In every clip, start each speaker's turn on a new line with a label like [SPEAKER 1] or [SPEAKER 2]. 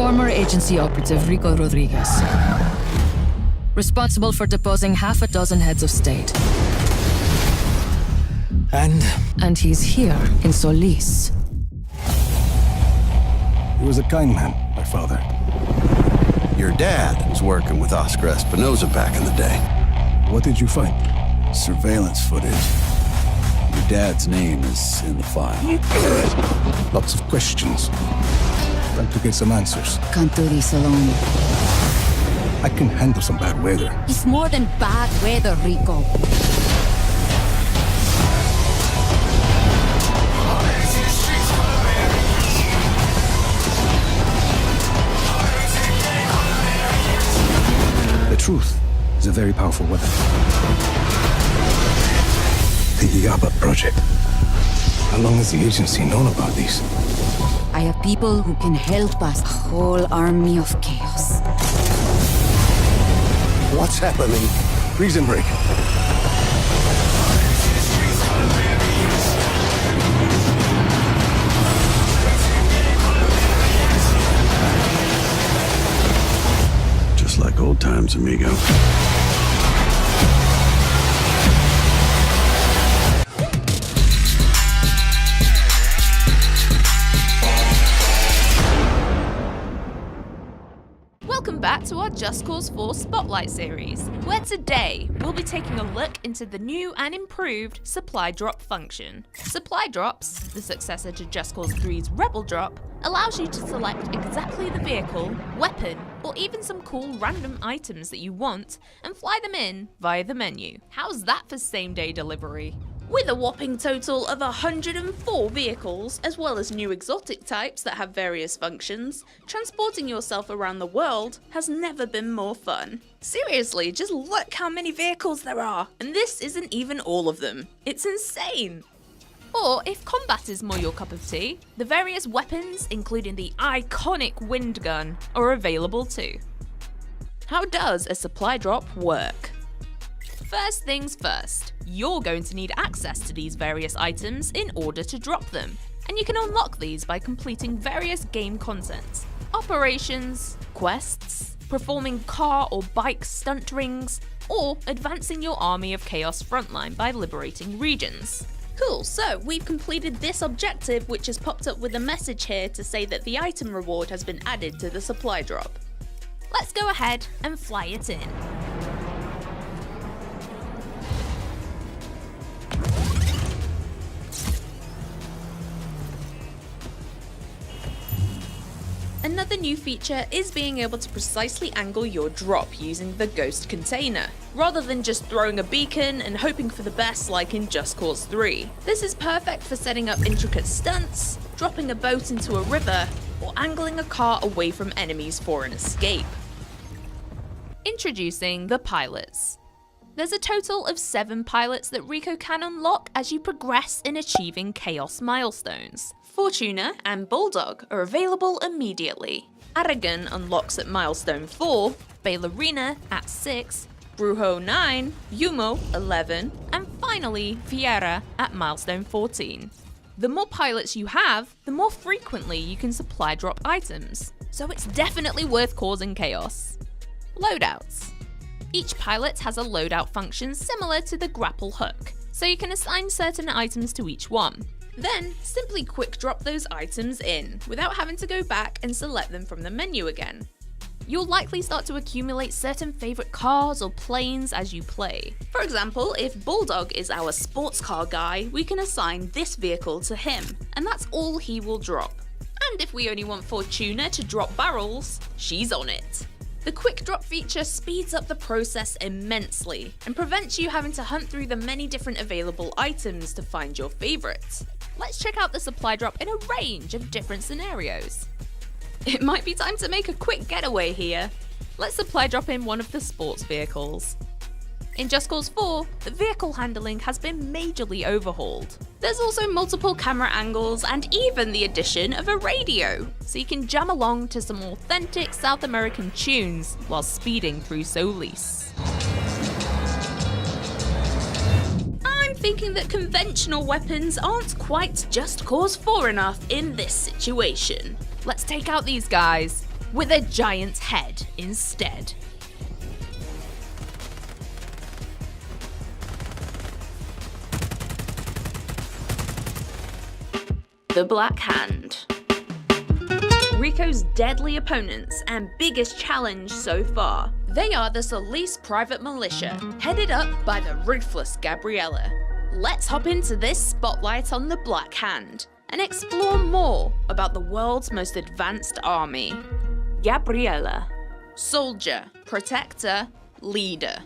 [SPEAKER 1] former agency operative Rico Rodriguez, responsible for deposing half a dozen heads of state. And he's here in Solis.
[SPEAKER 2] He was a kind man, my father.
[SPEAKER 3] Your dad was working with Oscar Espinosa back in the day.
[SPEAKER 2] What did you find?
[SPEAKER 3] Surveillance footage. Your dad's name is in the file.
[SPEAKER 2] Lots of questions. Time to get some answers.
[SPEAKER 4] Can't do this alone.
[SPEAKER 2] I can handle some bad weather.
[SPEAKER 4] It's more than bad weather, Rico.
[SPEAKER 2] The truth is a very powerful weapon. The Yaba Project. How long has the agency known about these?
[SPEAKER 4] I have people who can help us. A whole army of chaos.
[SPEAKER 2] What's happening? Prison break.
[SPEAKER 3] Just like old times, amigo.
[SPEAKER 5] Welcome back to our Just Cause 4 Spotlight series, where today we'll be taking a look into the new and improved supply drop function. Supply drops, the successor to Just Cause 3's Rebel Drop, allows you to select exactly the vehicle, weapon, or even some cool random items that you want and fly them in via the menu. How's that for same-day delivery? With a whopping total of 104 vehicles, as well as new exotic types that have various functions, transporting yourself around the world has never been more fun. Seriously, just look how many vehicles there are, and this isn't even all of them. It's insane! Or, if combat is more your cup of tea, the various weapons, including the iconic wind gun, are available too. How does a supply drop work? First things first, you're going to need access to these various items in order to drop them, and you can unlock these by completing various game content, operations, quests, performing car or bike stunt rings, or advancing your army of Chaos frontline by liberating regions. Cool, so we've completed this objective, which has popped up with a message here to say that the item reward has been added to the supply drop. Let's go ahead and fly it in. Another new feature is being able to precisely angle your drop using the ghost container, rather than just throwing a beacon and hoping for the best like in Just Cause 3. This is perfect for setting up intricate stunts, dropping a boat into a river, or angling a car away from enemies for an escape. Introducing the pilots. There's a total of 7 pilots that Rico can unlock as you progress in achieving Chaos milestones. Fortuna and Bulldog are available immediately. Aragon unlocks at milestone 4, Ballerina at 6, Brujo 9, Yumo 11, and finally Fiera at milestone 14. The more pilots you have, the more frequently you can supply drop items, so it's definitely worth causing chaos. Loadouts. Each pilot has a loadout function similar to the grapple hook, so you can assign certain items to each one. Then, simply quick drop those items in, without having to go back and select them from the menu again. You'll likely start to accumulate certain favourite cars or planes as you play. For example, if Bulldog is our sports car guy, we can assign this vehicle to him, and that's all he will drop. And if we only want Fortuna to drop barrels, she's on it. The quick drop feature speeds up the process immensely and prevents you having to hunt through the many different available items to find your favourites. Let's check out the supply drop in a range of different scenarios. It might be time to make a quick getaway here. Let's supply drop in one of the sports vehicles. In Just Cause 4, the vehicle handling has been majorly overhauled. There's also multiple camera angles and even the addition of a radio, so you can jam along to some authentic South American tunes while speeding through Solis. I'm thinking that conventional weapons aren't quite Just Cause 4 enough in this situation. Let's take out these guys. with a giant head instead. The Black Hand. Rico's deadly opponents and biggest challenge so far. They are the Solis private militia, headed up by the ruthless Gabriella. Let's hop into this spotlight on the Black Hand and explore more about the world's most advanced army. Gabriella. Soldier, protector, leader.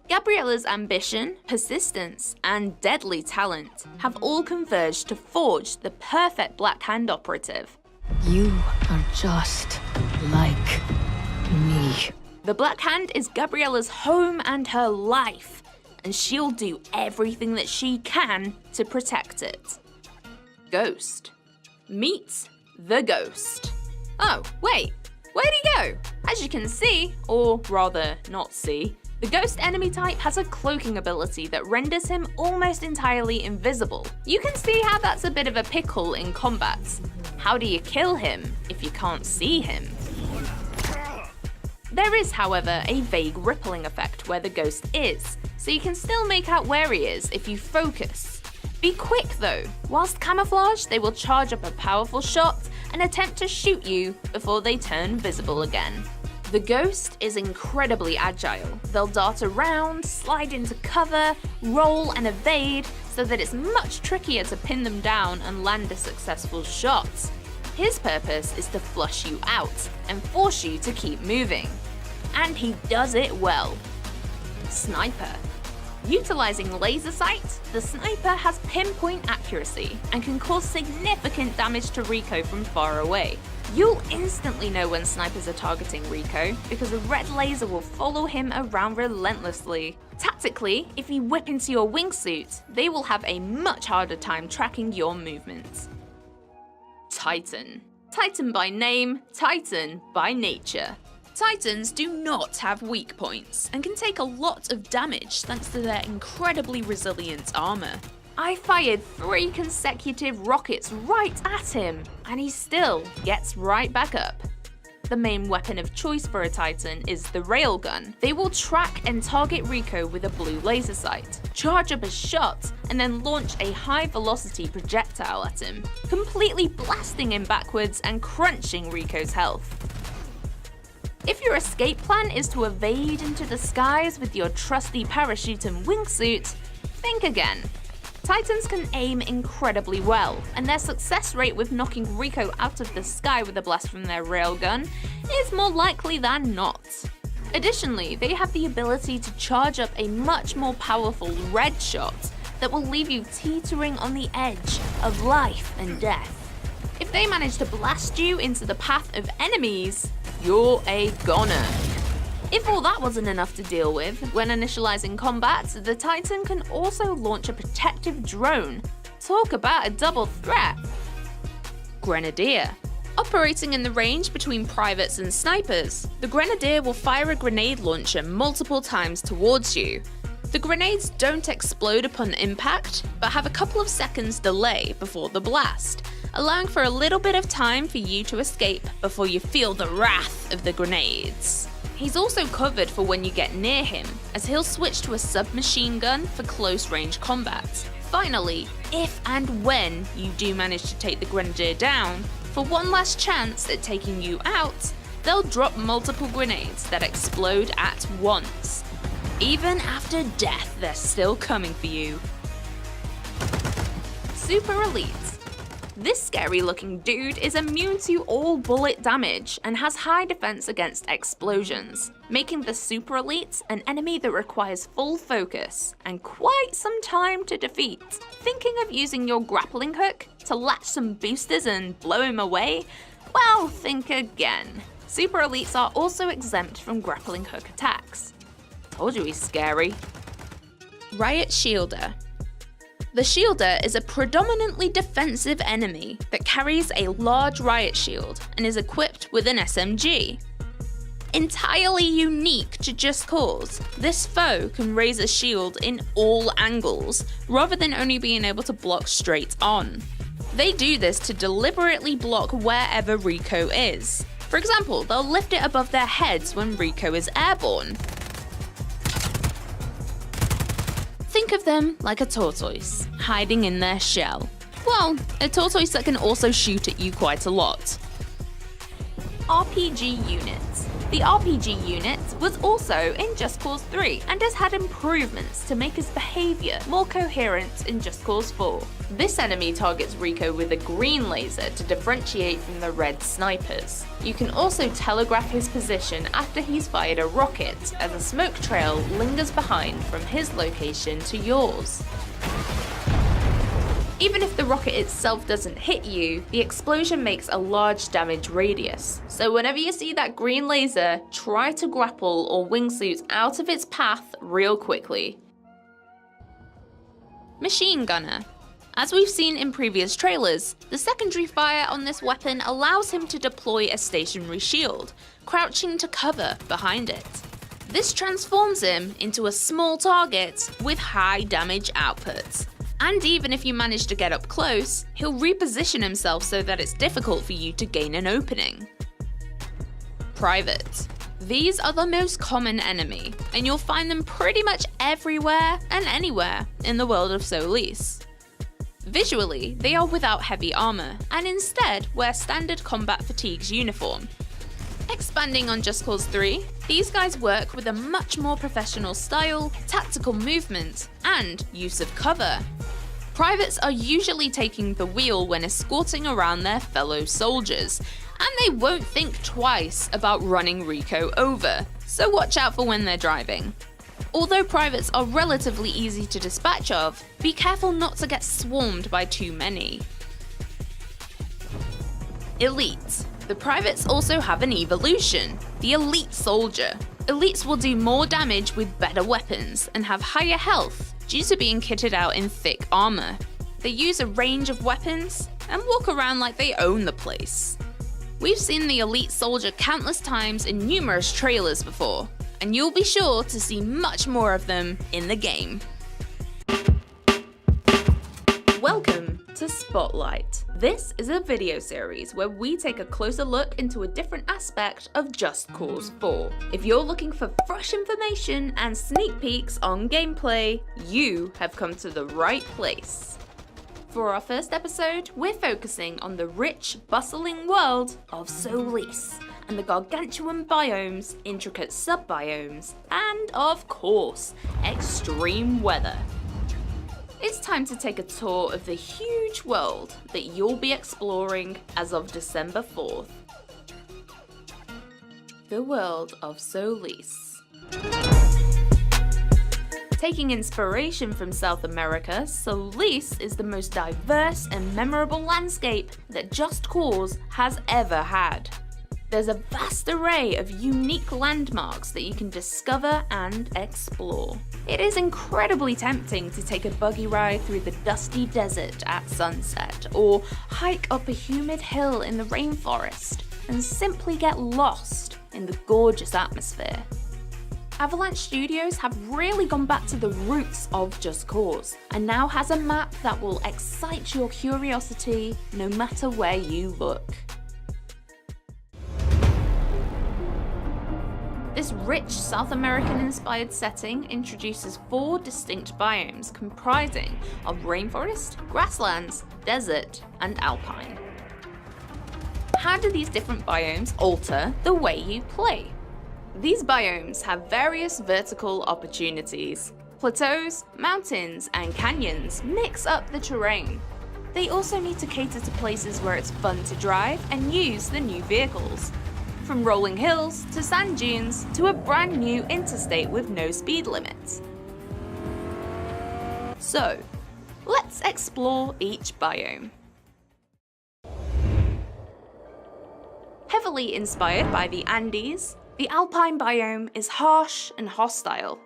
[SPEAKER 5] Gabriella's ambition, persistence, and deadly talent have all converged to forge the perfect Black Hand operative.
[SPEAKER 1] You are just like me.
[SPEAKER 5] The Black Hand is Gabriella's home and her life, and she'll do everything that she can to protect it. Ghost. Meet the Ghost. Oh, wait, where'd he go? As you can see, or rather not see, the Ghost enemy type has a cloaking ability that renders him almost entirely invisible. You can see how that's a bit of a pickle in combat. How do you kill him if you can't see him? There is, however, a vague rippling effect where the Ghost is, so you can still make out where he is if you focus. Be quick though. Whilst camouflaged, they will charge up a powerful shot and attempt to shoot you before they turn visible again. The Ghost is incredibly agile. They'll dart around, slide into cover, roll and evade, so that it's much trickier to pin them down and land a successful shot. His purpose is to flush you out and force you to keep moving. And he does it well. Sniper. Utilizing laser sight, the sniper has pinpoint accuracy and can cause significant damage to Rico from far away. You'll instantly know when snipers are targeting Rico because a red laser will follow him around relentlessly. Tactically, if you whip into your wingsuit, they will have a much harder time tracking your movements. Titan. Titan by name, Titan by nature. Titans do not have weak points and can take a lot of damage thanks to their incredibly resilient armor. I fired 3 consecutive rockets right at him, and he still gets right back up. The main weapon of choice for a Titan is the railgun. They will track and target Rico with a blue laser sight, charge up a shot, and then launch a high-velocity projectile at him, completely blasting him backwards and crunching Rico's health. If your escape plan is to evade into the skies with your trusty parachute and wingsuit, think again. Titans can aim incredibly well, and their success rate with knocking Rico out of the sky with a blast from their railgun is more likely than not. Additionally, they have the ability to charge up a much more powerful red shot that will leave you teetering on the edge of life and death. If they manage to blast you into the path of enemies, you're a goner. If all that wasn't enough to deal with, when initializing combat, the Titan can also launch a protective drone. Talk about a double threat. Grenadier. Operating in the range between privates and snipers, the Grenadier will fire a grenade launcher multiple times towards you. The grenades don't explode upon impact, but have a couple of seconds delay before the blast, allowing for a little bit of time for you to escape before you feel the wrath of the grenades. He's also covered for when you get near him, as he'll switch to a submachine gun for close-range combat. Finally, if and when you do manage to take the Grenadier down, for one last chance at taking you out, they'll drop multiple grenades that explode at once. Even after death, they're still coming for you. Super Elite. This scary-looking dude is immune to all bullet damage and has high defense against explosions, making the Super Elite an enemy that requires full focus and quite some time to defeat. Thinking of using your grappling hook to latch some boosters and blow him away? Well, think again. Super Elites are also exempt from grappling hook attacks. Told you he's scary. Riot Shielder. The Shielder is a predominantly defensive enemy that carries a large riot shield and is equipped with an SMG. Entirely unique to Just Cause, this foe can raise a shield in all angles, rather than only being able to block straight on. They do this to deliberately block wherever Rico is. For example, they'll lift it above their heads when Rico is airborne. Think of them like a tortoise, hiding in their shell. Well, a tortoise that can also shoot at you quite a lot. RPG units. The RPG unit was also in Just Cause 3 and has had improvements to make his behaviour more coherent in Just Cause 4. This enemy targets Rico with a green laser to differentiate from the red snipers. You can also telegraph his position after he's fired a rocket, as a smoke trail lingers behind from his location to yours. Even if the rocket itself doesn't hit you, the explosion makes a large damage radius. So whenever you see that green laser, try to grapple or wingsuit out of its path real quickly. Machine Gunner. As we've seen in previous trailers, the secondary fire on this weapon allows him to deploy a stationary shield, crouching to cover behind it. This transforms him into a small target with high damage output. And even if you manage to get up close, he'll reposition himself so that it's difficult for you to gain an opening. Private. These are the most common enemy, and you'll find them pretty much everywhere and anywhere in the world of Solis. Visually, they are without heavy armor, and instead wear standard combat fatigues uniform. Expanding on Just Cause 3, these guys work with a much more professional style, tactical movement, and use of cover. Privates are usually taking the wheel when escorting around their fellow soldiers, and they won't think twice about running Rico over, so watch out for when they're driving. Although privates are relatively easy to dispatch of, be careful not to get swarmed by too many. Elite. The privates also have an evolution, the Elite Soldier. Elites will do more damage with better weapons and have higher health due to being kitted out in thick armor. They use a range of weapons and walk around like they own the place. We've seen the Elite Soldier countless times in numerous trailers before, and you'll be sure to see much more of them in the game. Welcome to Spotlight. This is a video series where we take a closer look into a different aspect of Just Cause 4. If you're looking for fresh information and sneak peeks on gameplay, you have come to the right place. For our first episode, we're focusing on the rich, bustling world of Solis, and the gargantuan biomes, intricate sub-biomes, and of course, extreme weather. It's time to take a tour of the huge world that you'll be exploring as of December 4th. The world of Solis. Taking inspiration from South America, Solis is the most diverse and memorable landscape that Just Cause has ever had. There's a vast array of unique landmarks that you can discover and explore. It is incredibly tempting to take a buggy ride through the dusty desert at sunset, or hike up a humid hill in the rainforest, and simply get lost in the gorgeous atmosphere. Avalanche Studios have really gone back to the roots of Just Cause, and now has a map that will excite your curiosity no matter where you look. This rich South American-inspired setting introduces 4 distinct biomes comprising of rainforest, grasslands, desert, and alpine. How do these different biomes alter the way you play? These biomes have various vertical opportunities. Plateaus, mountains, and canyons mix up the terrain. They also need to cater to places where it's fun to drive and use the new vehicles. From rolling hills to sand dunes to a brand new interstate with no speed limits. So, let's explore each biome. Heavily inspired by the Andes, the alpine biome is harsh and hostile.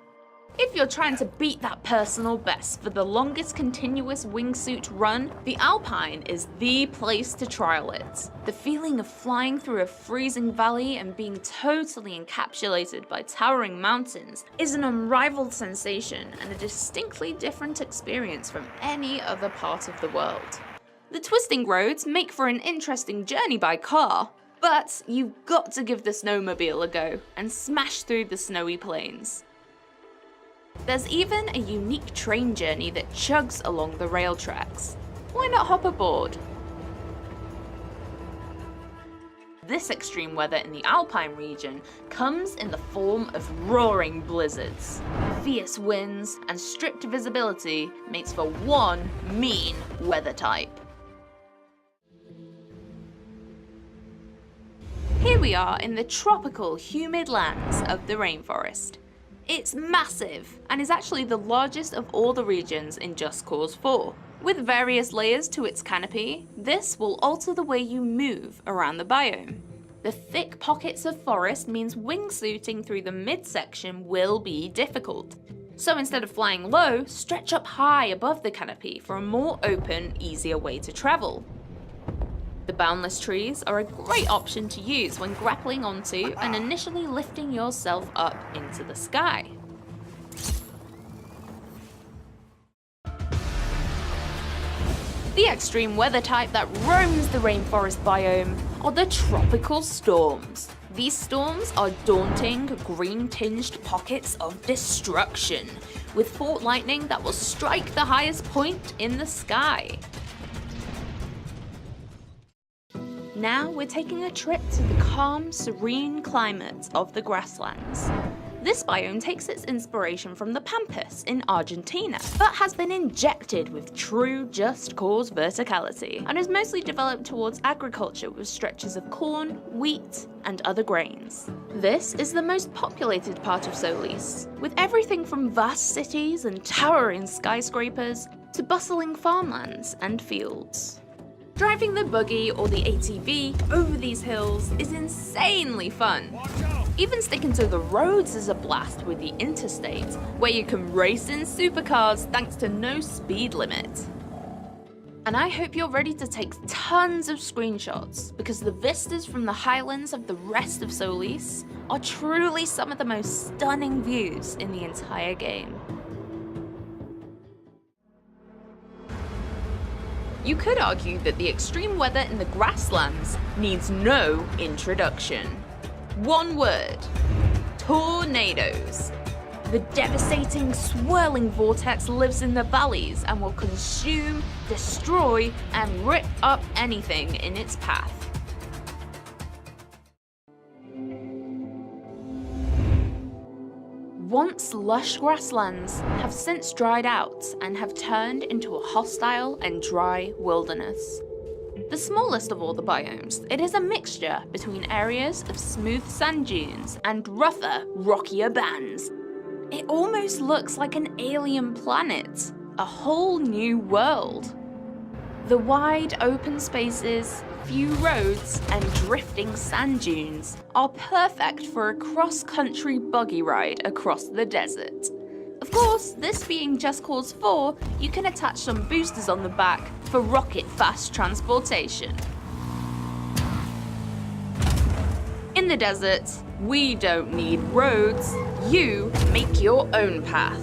[SPEAKER 5] If you're trying to beat that personal best for the longest continuous wingsuit run, the Alpine is the place to trial it. The feeling of flying through a freezing valley and being totally encapsulated by towering mountains is an unrivaled sensation and a distinctly different experience from any other part of the world. The twisting roads make for an interesting journey by car, But you've got to give the snowmobile a go and smash through the snowy plains. There's even a unique train journey that chugs along the rail tracks. Why not hop aboard? This extreme weather in the Alpine region comes in the form of roaring blizzards. Fierce winds and strict visibility makes for one mean weather type. Here we are in the tropical, humid lands of the rainforest. It's massive and is actually the largest of all the regions in Just Cause 4. With various layers to its canopy, this will alter the way you move around the biome. The thick pockets of forest means wingsuiting through the midsection will be difficult. So instead of flying low, stretch up high above the canopy for a more open, easier way to travel. The boundless trees are a great option to use when grappling onto and initially lifting yourself up into the sky. The extreme weather type that roams the rainforest biome are the tropical storms. These storms are daunting, green-tinged pockets of destruction, with fault lightning that will strike the highest point in the sky. Now we're taking a trip to the calm, serene climate of the grasslands. This biome takes its inspiration from the Pampas in Argentina, but has been injected with true Just Cause verticality, and is mostly developed towards agriculture with stretches of corn, wheat, and other grains. This is the most populated part of Solis, with everything from vast cities and towering skyscrapers to bustling farmlands and fields. Driving the buggy or the ATV over these hills is insanely fun. Even sticking to the roads is a blast with the interstate, where you can race in supercars thanks to no speed limit. And I hope you're ready to take tons of screenshots, because the vistas from the highlands of the rest of Solis are truly some of the most stunning views in the entire game. You could argue that the extreme weather in the grasslands needs no introduction. One word: tornadoes. The devastating, swirling vortex lives in the valleys and will consume, destroy, and rip up anything in its path. Once lush grasslands have since dried out and have turned into a hostile and dry wilderness. The smallest of all the biomes, it is a mixture between areas of smooth sand dunes and rougher, rockier bands. It almost looks like an alien planet, a whole new world. The wide open spaces, few roads, and drifting sand dunes are perfect for a cross-country buggy ride across the desert. Of course, this being Just Cause 4, you can attach some boosters on the back for rocket-fast transportation. In the desert, we don't need roads, you make your own path.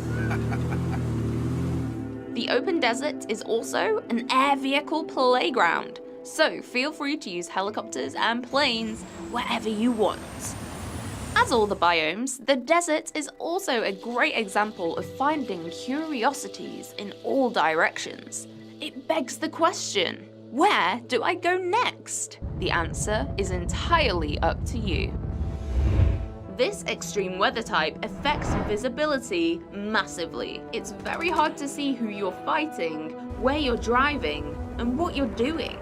[SPEAKER 5] The open desert is also an air vehicle playground, so feel free to use helicopters and planes wherever you want. As all the biomes, the desert is also a great example of finding curiosities in all directions. It begs the question, where do I go next? The answer is entirely up to you. This extreme weather type affects visibility massively. It's very hard to see who you're fighting, where you're driving, and what you're doing.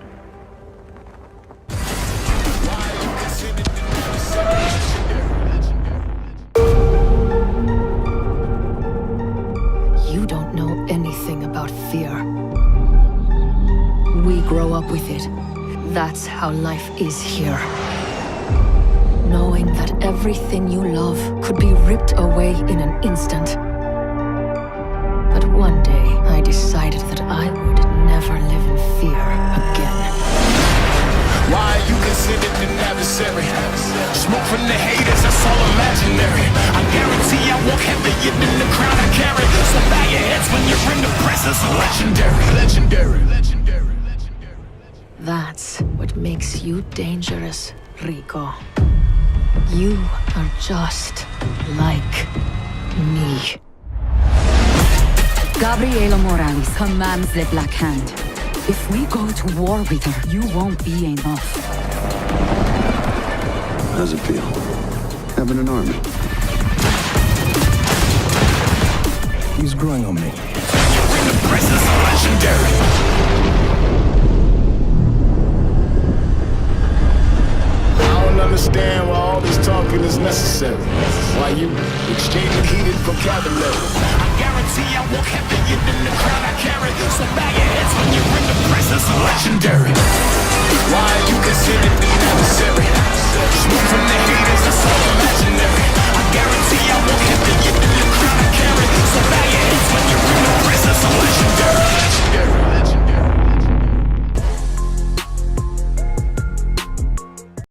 [SPEAKER 1] You don't know anything about fear. We grow up with it. That's how life is here. Knowing that everything you love could be ripped away in an instant. But one day, I decided that I would never live in fear again.
[SPEAKER 6] Why are you considered an adversary? Smoke from the haters, that's all imaginary. I guarantee I walk heavier than the crown I carry. So bow your heads when you're in the presence of legendary.
[SPEAKER 1] That's what makes you dangerous, Rico. You are just like me.
[SPEAKER 4] Gabriela Morales commands the Black Hand. If we go to war with her, you won't be enough.
[SPEAKER 3] How's it feel? Having an army?
[SPEAKER 2] He's growing on me.
[SPEAKER 6] You're in the presence of legendary. I don't understand why all this talking is necessary. Why you exchanging heated vocabulary. I guarantee I walk heavier than the crown I carry. So bow your heads when you're in the presence of legendary. Why you considered an adversary? Smoke from the heat.